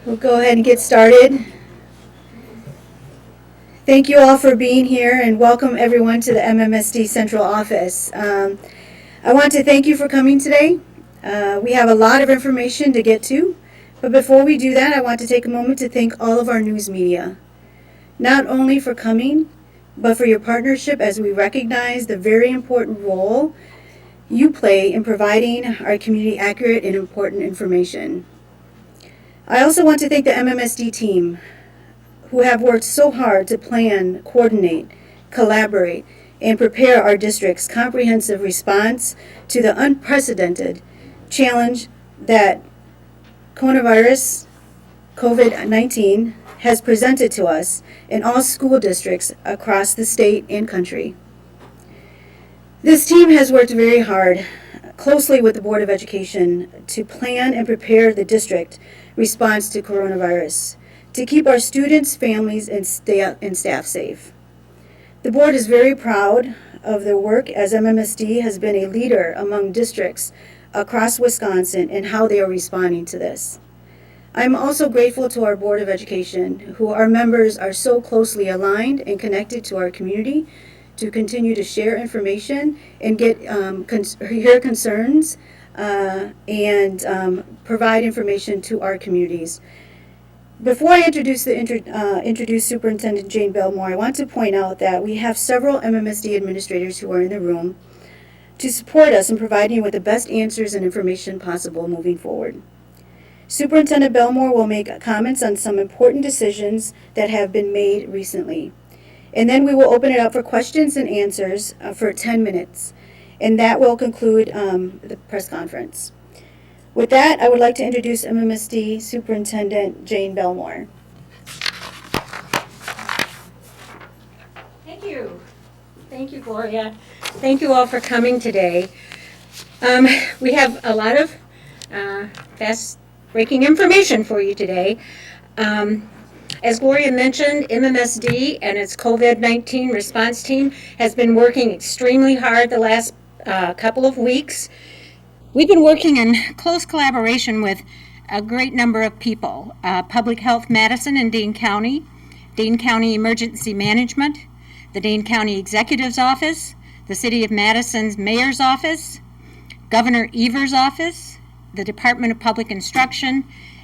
We'll go ahead and get started. Thank you all for being here and welcome everyone to the MMSD Central Office. I want to thank you for coming today. We have a lot of information to get to, but before we do that, I want to take a moment to thank all of our news media, not only for coming, but for your partnership as we recognize the very important role you play in providing our community accurate and important information. I also want to thank the MMSD team who have worked so hard to plan, coordinate, collaborate, and prepare our district's comprehensive response to the unprecedented challenge that coronavirus, COVID-19, has presented to us in all school districts across the state and country. This team has worked very hard, closely with the Board of Education, to plan and prepare the district response to coronavirus, to keep our students, families, and staff safe. The board is very proud of their work as MMSD has been a leader among districts across Wisconsin in how they are responding to this. I'm also grateful to our Board of Education, who our members are so closely aligned and connected to our community to continue to share information and get hear concerns and provide information to our communities. Before I introduce Superintendent Jane Belmore, I want to point out that we have several MMSD administrators who are in the room to support us in providing you with the best answers and information possible moving forward. Superintendent Belmore will make comments on some important decisions that have been made recently. And then we will open it up for questions and answers for 10 minutes. And that will conclude the press conference. With that, I would like to introduce MMSD Superintendent Jane Belmore. Thank you. Thank you, Gloria. Thank you all for coming today. We have a lot of fast-breaking information for you today. As Gloria mentioned, MMSD and its COVID-19 response team has been working extremely hard the last couple of weeks. We've been working in close collaboration with a great number of people. Public Health Madison and Dane County Emergency Management, the Dane County Executive's Office, the City of Madison's Mayor's Office, Governor Evers' Office, the Department of Public Instruction,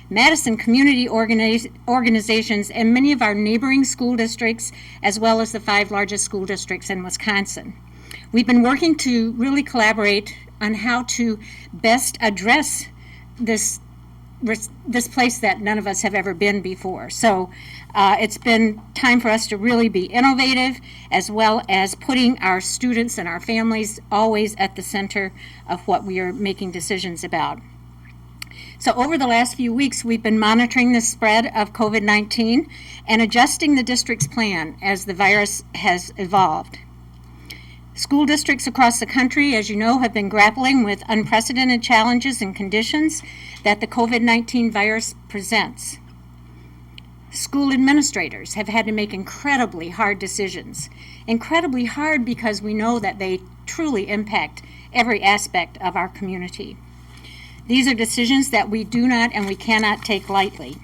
Madison community organizations, and many of our neighboring school districts, as well as the 5 largest school districts in Wisconsin. We've been working to really collaborate on how to best address this place that none of us have ever been before. So it's been time for us to really be innovative, as well as putting our students and our families always at the center of what we are making decisions about. So over the last few weeks, we've been monitoring the spread of COVID-19 and adjusting the district's plan as the virus has evolved. School districts across the country, as you know, have been grappling with unprecedented challenges and conditions that the COVID-19 virus presents. School administrators have had to make incredibly hard decisions. Incredibly hard because we know that they truly impact every aspect of our community. These are decisions that we do not and we cannot take lightly.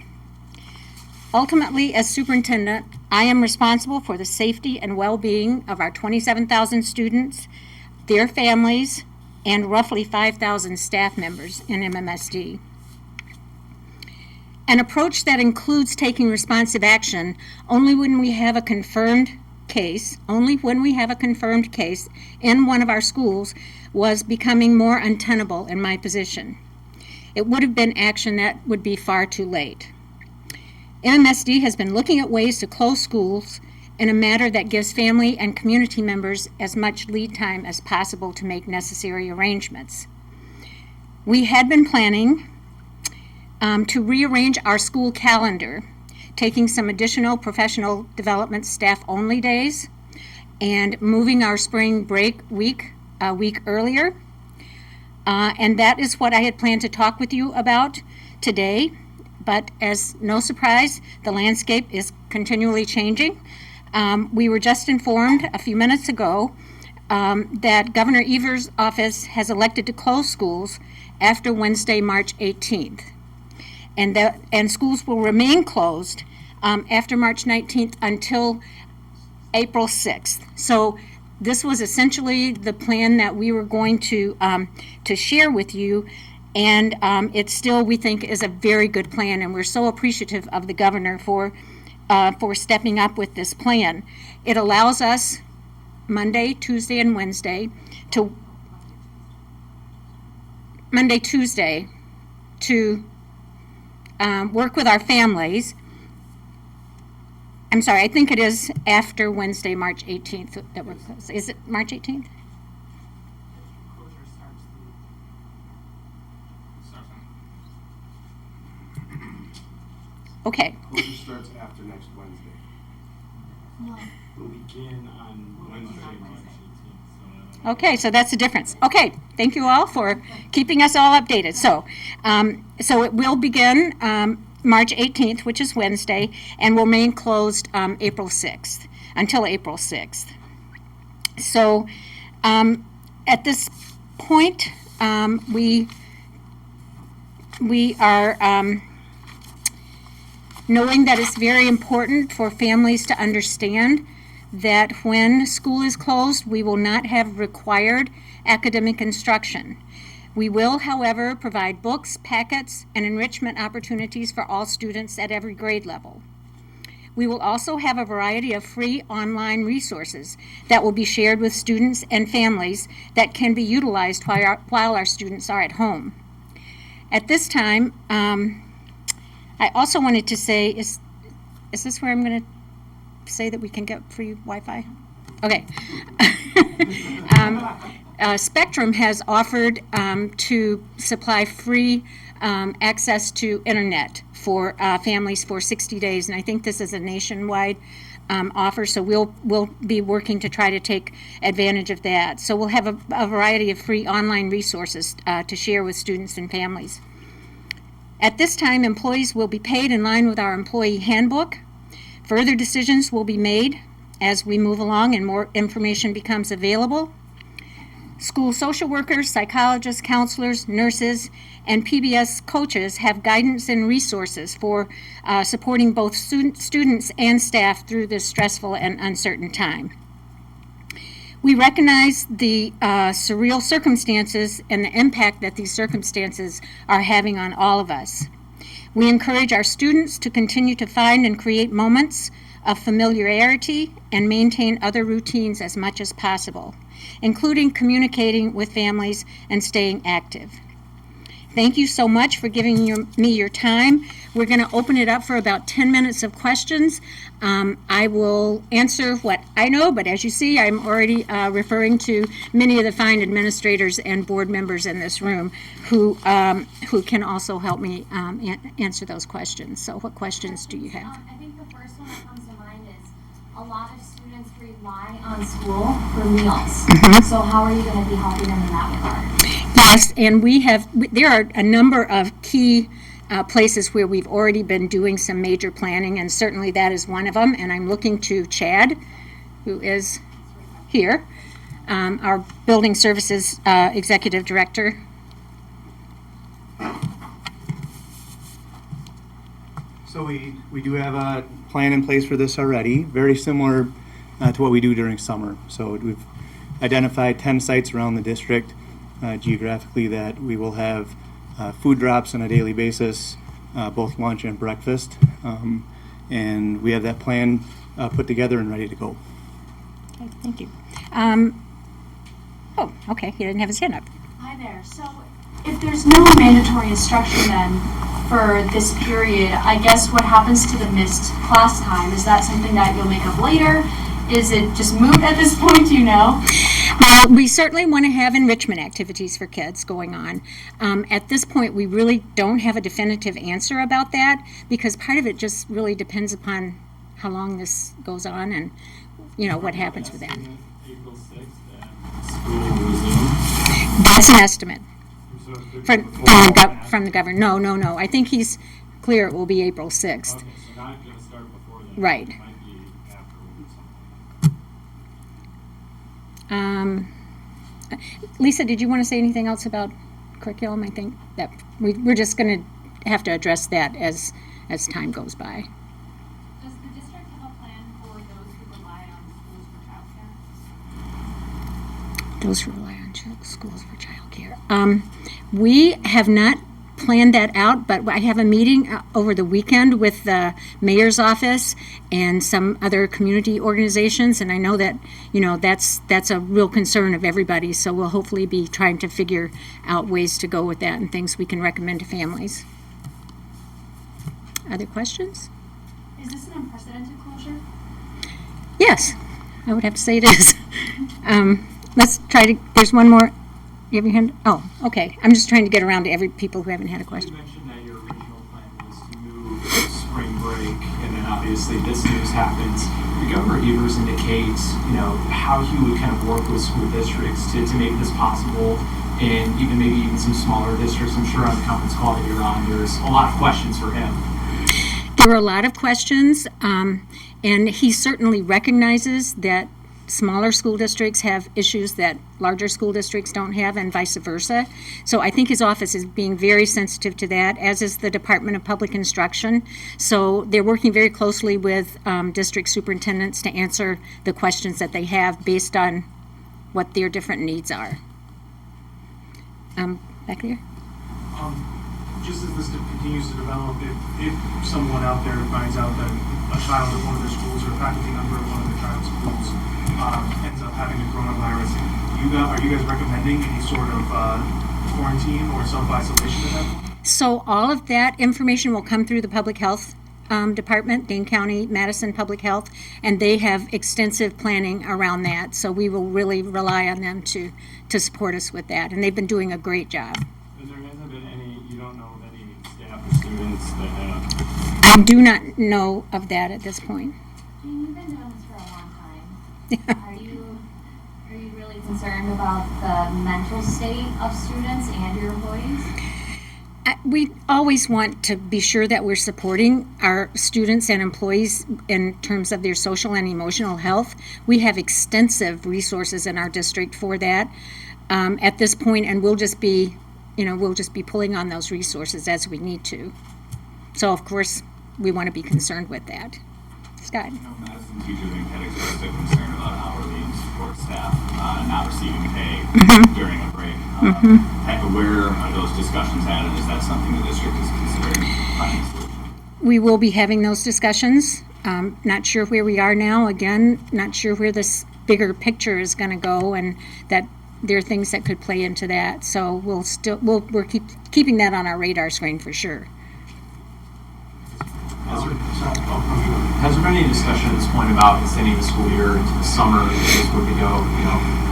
Ultimately, as superintendent, I am responsible for the safety and well-being of our 27,000 students, their families, and roughly 5,000 staff members in MMSD. An approach that includes taking responsive action only when we have a confirmed case in one of our schools was becoming more untenable in my position. It would have been action that would be far too late. MMSD has been looking at ways to close schools in a manner that gives family and community members as much lead time as possible to make necessary arrangements. We had been planning to rearrange our school calendar, taking some additional professional development staff-only days and moving our spring break week a week earlier. And that is what I had planned to talk with you about today. But as no surprise, the landscape is continually changing. We were just informed a few minutes ago that Governor Evers' office has elected to close schools after Wednesday, March 18th. and schools will remain closed after March 19th until April 6th. So this was essentially the plan that we were going to share with you, and it still, we think, is a very good plan, and we're so appreciative of the governor for stepping up with this plan. It allows us Monday, Tuesday, and Wednesday to work with our families. I'm sorry, I think it is after Wednesday, March 18th that we're closed. Is it March 18th? Okay. Closure starts after next Wednesday. No. We'll begin on Wednesday, March 18th. Okay, so that's the difference. Okay, thank you all for keeping us all updated. So it will begin March 18th, which is Wednesday, and will remain closed April 6th, until April 6th. So at this point, we are knowing that it's very important for families to understand that when school is closed, we will not have required academic instruction. We will, however, provide books, packets, and enrichment opportunities for all students at every grade level. We will also have a variety of free online resources that will be shared with students and families that can be utilized while our students are at home. At this time, I also wanted to say, is this where I'm going to say that we can get free Wi-Fi? Okay. Spectrum has offered to supply free access to internet for families for 60 days, and I think this is a nationwide offer, so we'll be working to try to take advantage of that. So we'll have a variety of free online resources to share with students and families. At this time, employees will be paid in line with our employee handbook. Further decisions will be made as we move along and more information becomes available. School social workers, psychologists, counselors, nurses, and PBS coaches have guidance and resources for supporting both students and staff through this stressful and uncertain time. We recognize the surreal circumstances and the impact that these circumstances are having on all of us. We encourage our students to continue to find and create moments of familiarity and maintain other routines as much as possible, including communicating with families and staying active. Thank you so much for giving me your time. We're going to open it up for about 10 minutes of questions. I will answer what I know, but as you see, I'm already referring to many of the fine administrators and board members in this room who can also help me answer those questions. So what questions do you have? I think the first one that comes to mind is a lot of students rely on school for meals. Mm-hmm. So how are you going to be helping them in that regard? Yes, and there are a number of key places where we've already been doing some major planning, and certainly that is one of them. And I'm looking to Chad, who is here, our Building Services Executive Director. So we do have a plan in place for this already, very similar to what we do during summer. So we've identified 10 sites around the district geographically that we will have food drops on a daily basis, both lunch and breakfast. And we have that plan put together and ready to go. Okay, thank you. Oh, okay, he didn't have his hand up. Hi there. So if there's no mandatory instruction then for this period, I guess what happens to the missed class time? Is that something that you'll make up later? Is it just moot at this point, do you know? Well, we certainly want to have enrichment activities for kids going on. At this point, we really don't have a definitive answer about that because part of it just really depends upon how long this goes on and, you know, what happens with that. April 6th, that school will resume. That's an estimate So from the governor. No. I think he's clear it will be April 6th. Okay, so not going to start before then. Right. It might be afterwards or something. Lisa, did you want to say anything else about curriculum? I think that we're just going to have to address that as time goes by. Does the district have a plan for those who rely on schools for childcare? Those who rely on schools for childcare. We have not planned that out, but I have a meeting over the weekend with the mayor's office and some other community organizations, and I know that, that's a real concern of everybody, so we'll hopefully be trying to figure out ways to go with that and things we can recommend to families. Other questions? Is this an unprecedented closure? Yes, I would have to say it is. Let's try to, there's one more. You have your hand? Oh, okay. I'm just trying to get around to every people who haven't had a You question. mentioned that your original plan was to move spring break, and then obviously this news happens. The Governor Evers indicates, how he would kind of work with school districts to make this possible, and maybe even some smaller districts. I'm sure on the conference call that you're on, there's a lot of questions for him. There were a lot of questions, and he certainly recognizes that smaller school districts have issues that larger school districts don't have, and vice versa. So I think his office is being very sensitive to that, as is the Department of Public Instruction. So they're working very closely with district superintendents to answer the questions that they have based on what their different needs are. Back there? Just as this continues to develop, if someone out there finds out that a child at one of their schools or a faculty member at one of the child's schools ends up having the coronavirus, are you guys recommending any sort of quarantine or self-isolation at that point? So all of that information will come through the Public Health Department, Dane County, Madison Public Health, and they have extensive planning around that. So we will really rely on them to support us with that, and they've been doing a great job. There hasn't been any, you don't know of any staff or students that have. I do not know of that at this point. Jane, you've been doing this for a long time. Are you really concerned about the mental state of students and your employees? We always want to be sure that we're supporting our students and employees in terms of their social and emotional health. We have extensive resources in our district for that at this point, and we'll just be pulling on those resources as we need to. So, of course, we want to be concerned with that. Scott? Madison teachers had expressed a concern about hourly and support staff not receiving pay during a break. Where are those discussions at, and is that something the district is considering finding a solution? We will be having those discussions. Not sure where we are now. Again, not sure where this bigger picture is going to go, and that there are things that could play into that. So we're keeping that on our radar screen for sure. Has there been any discussion at this point about extending the school year into the summer? If this were to go,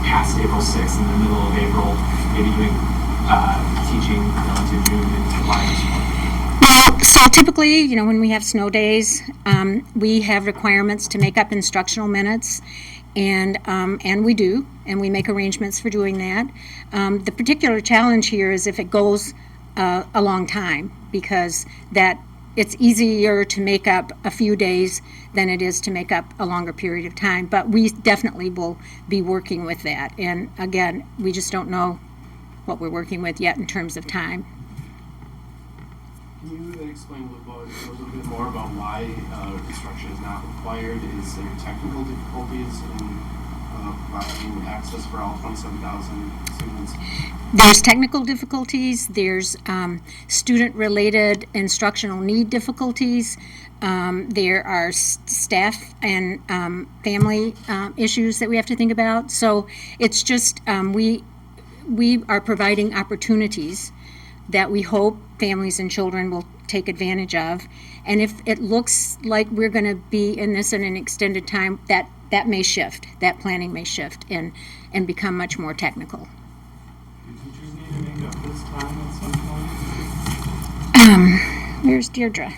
past April 6th in the middle of April, maybe doing teaching into June and July this month? Well, so typically, when we have snow days, we have requirements to make up instructional minutes, and we do, and we make arrangements for doing that. The particular challenge here is if it goes a long time, because it's easier to make up a few days than it is to make up a longer period of time. But we definitely will be working with that. And again, we just don't know what we're working with yet in terms of time. Can you explain a little bit more about why instruction is not required? Is there technical difficulties in providing access for all 27,000 students? There's technical difficulties, there's student-related instructional need difficulties, there are staff and family issues that we have to think about. So it's just, we are providing opportunities that we hope families and children will take advantage of. And if it looks like we're going to be in this in an extended time, that may shift, that planning may shift and become much more technical. Do teachers need to make up this time at some point? Where's Deirdre?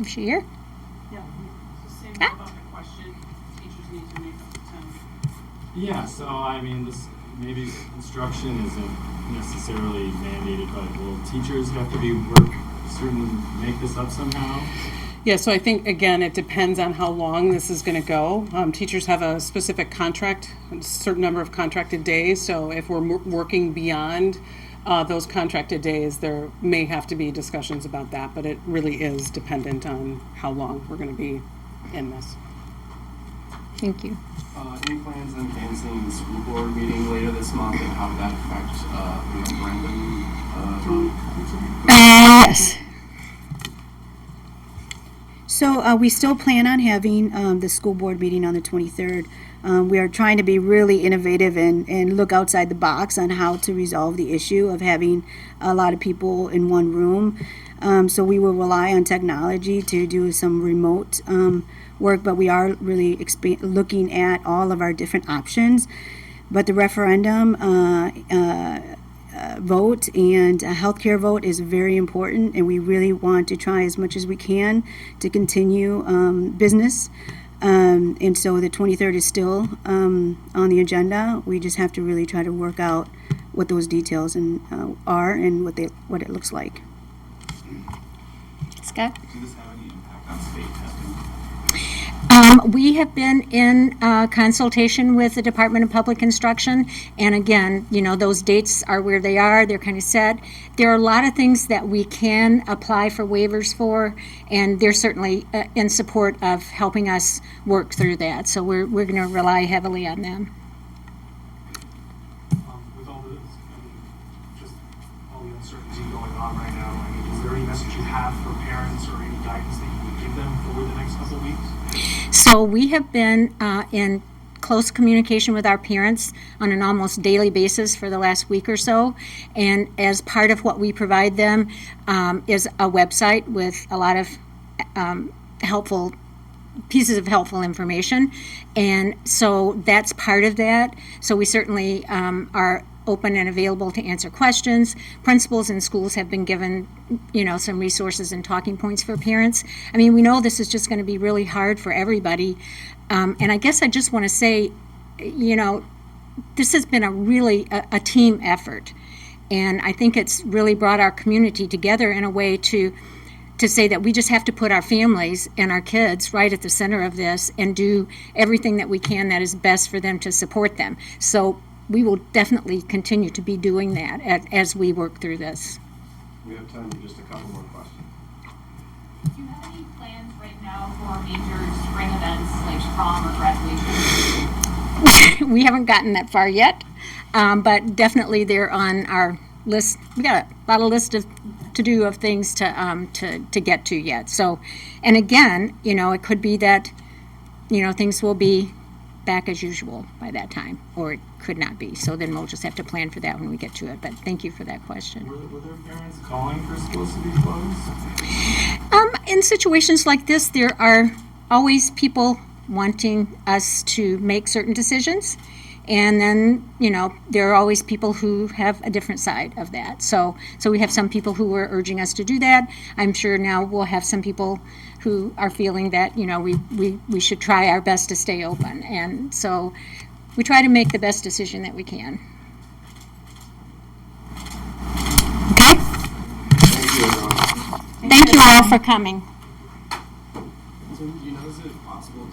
Is she here? Yeah, it's the same about the question, teachers need to make up the time. Yeah, so maybe instruction isn't necessarily mandated, but will teachers have to make this up somehow? Yeah, so I think, again, it depends on how long this is going to go. Teachers have a specific contract, a certain number of contracted days, so if we're working beyond those contracted days, there may have to be discussions about that, but it really is dependent on how long we're going to be in this. Thank you. Any plans on canceling the school board meeting later this month, and how would that affect the referendum vote? Yes. So we still plan on having the school board meeting on the 23rd. We are trying to be really innovative and look outside the box on how to resolve the issue of having a lot of people in one room. So we will rely on technology to do some remote work, but we are really looking at all of our different options. But the referendum vote and a healthcare vote is very important, and we really want to try as much as we can to continue business. And so the 23rd is still on the agenda. We just have to really try to work out what those details are and what it looks like. Scott? Does this have any impact on state testing? We have been in consultation with the Department of Public Instruction, and again, those dates are where they are. They're kind of set. There are a lot of things that we can apply for waivers for, and they're certainly in support of helping us work through that. So we're going to rely heavily on them. With all just all the uncertainty going on right now, is there any message you have for parents or any guidance that you would give them over the next couple of weeks? So we have been in close communication with our parents on an almost daily basis for the last week or so, and as part of what we provide them is a website with a lot of helpful information, and so that's part of that. So we certainly are open and available to answer questions. Principals in schools have been given, some resources and talking points for parents. I mean, we know this is just going to be really hard for everybody. And I guess I just want to say, this has been a team effort. And I think it's really brought our community together in a way to say that we just have to put our families and our kids right at the center of this and do everything that we can that is best for them to support them. So we will definitely continue to be doing that as we work through this. We have time for just a couple more questions. Do you have any plans right now for major spring events like prom or graduation? We haven't gotten that far yet, but definitely they're on our list. We got a lot of list of to-do of things to get to yet. So, and again, it could be that, things will be back as usual by that time, or it could not be. So then we'll just have to plan for that when we get to it. But thank you for that question. Were there parents calling for schools to be closed? In situations like this, there are always people wanting us to make certain decisions. And then, there are always people who have a different side of that. So we have some people who are urging us to do that. I'm sure now we'll have some people who are feeling that, we should try our best to stay open. And so we try to make the best decision that we can. Okay? Thank you, everyone. Thank you all for coming. So, is it possible to